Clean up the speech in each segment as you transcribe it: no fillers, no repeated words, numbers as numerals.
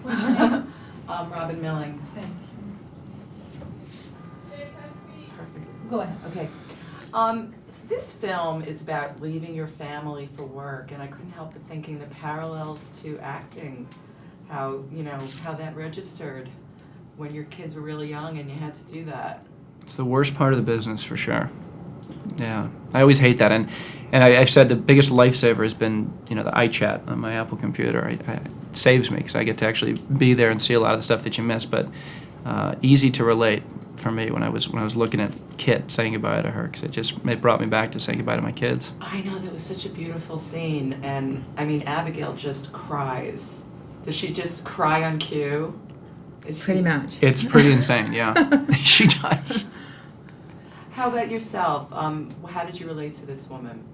What's your name? Robin Milling. Thank you. Perfect. Go ahead. Okay. So this film is about leaving your family for work, and I couldn't help but thinking the parallels to acting, how that registered when your kids were really young and you had to do that. It's the worst part of the business for sure. Yeah, I always hate that, and I've said the biggest lifesaver has been the iChat on my Apple computer. It saves me because I get to actually be there and see a lot of the stuff that you miss. But easy to relate for me when I was looking at Kit saying goodbye to her, because it brought me back to saying goodbye to my kids. I know, that was such a beautiful scene, and I mean Abigail just cries. Does she just cry on cue? Pretty much. It's pretty insane, yeah. She does. How about yourself? How did you relate to this woman?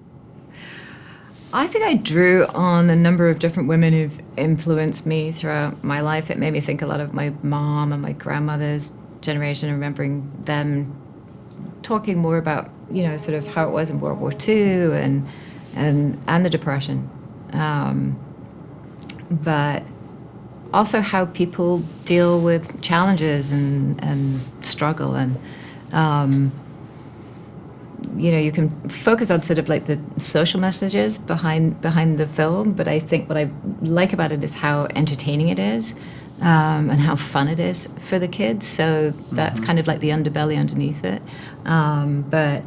I think I drew on a number of different women who've influenced me throughout my life. It made me think a lot of my mom and my grandmother's generation, remembering them talking more about, sort of how it was in World War II and the Depression. But also how people deal with challenges and struggle, and you can focus on sort of like the social messages behind the film, but I think what I like about it is how entertaining it is, and how fun it is for the kids. So that's kind of like the underbelly underneath it. But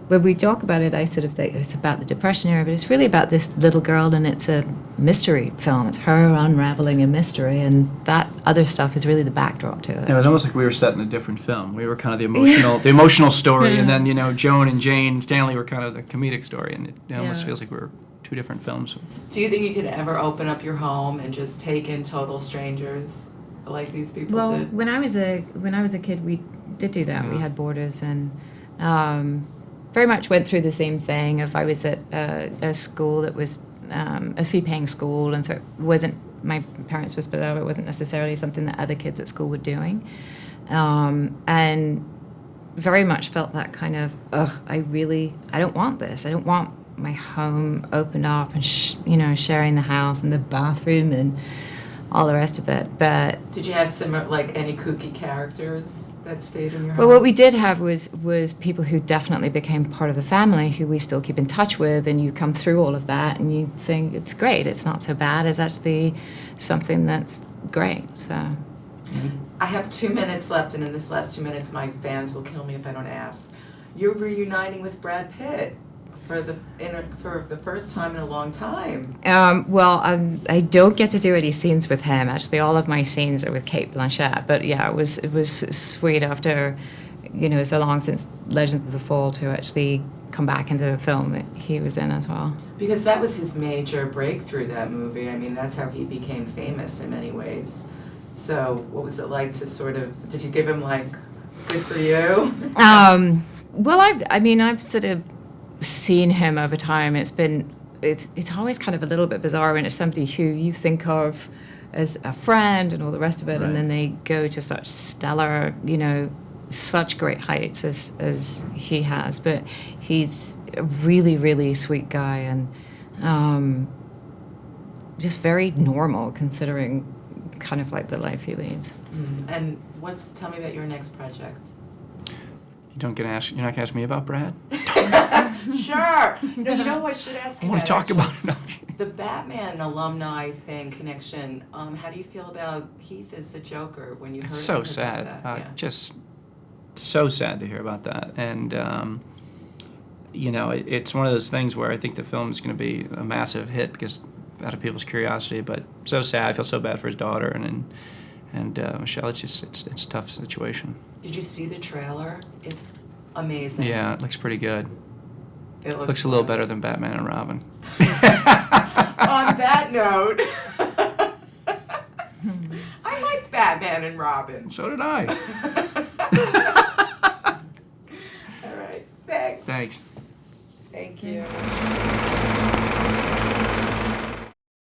when we talk about it, I sort of think it's about the Depression era, but it's really about this little girl, and it's a mystery film. It's her unraveling a mystery, and that other stuff is really the backdrop to it. It was almost like we were set in a different film. We were kind of the emotional story, and then Joan and Jane and Stanley were kind of the comedic story, and it almost feels like we were two different films. Do you think you could ever open up your home and just take in total strangers like these people Well, did? when I was a kid, we did do that. We had boarders, and very much went through the same thing. If I was at a school that was a fee-paying school, and so it wasn't, my parents were split out, it wasn't necessarily something that other kids at school were doing. And very much felt that kind of, I don't want this. I don't want my home opened up and, sharing the house and the bathroom and all the rest of it. But did you have any kooky characters that stayed in your well, home? what we did have was people who definitely became part of the family, who we still keep in touch with, and you come through all of that and you think it's great, it's not so bad, it's actually something that's great. So I have 2 minutes left, and in this last 2 minutes my fans will kill me if I don't ask. You're reuniting with Brad Pitt for the first time in a long time. I don't get to do any scenes with him. Actually, all of my scenes are with Kate Blanchett. But yeah, it was sweet after, so long since Legends of the Fall to actually come back into a film that he was in as well. Because that was his major breakthrough, that movie. I mean, that's how he became famous in many ways. So what was it like to sort of, did you give him good for you? Well, I've sort of seen him over time. It's always kind of a little bit bizarre when it's somebody who you think of as a friend and all the rest of it, right, and then they go to such stellar, such great heights as he has. But he's a really, really sweet guy, and just very normal considering kind of like the life he leads. And tell me about your next project. You're not gonna ask me about Brad? Sure. No, you know who I should ask you I want to talk about it. The Batman alumni connection. How do you feel about Heath as the Joker when you heard It's so about sad. that? Just so sad to hear about that. And, it's one of those things where I think the film is going to be a massive hit because out of people's curiosity, but so sad. I feel so bad for his daughter and Michelle. It's a tough situation. Did you see the trailer? It's amazing. Yeah, it looks pretty good. It looks a little better than Batman and Robin. On that note, I liked Batman and Robin. So did I. All right. Thanks. Thanks. Thank you.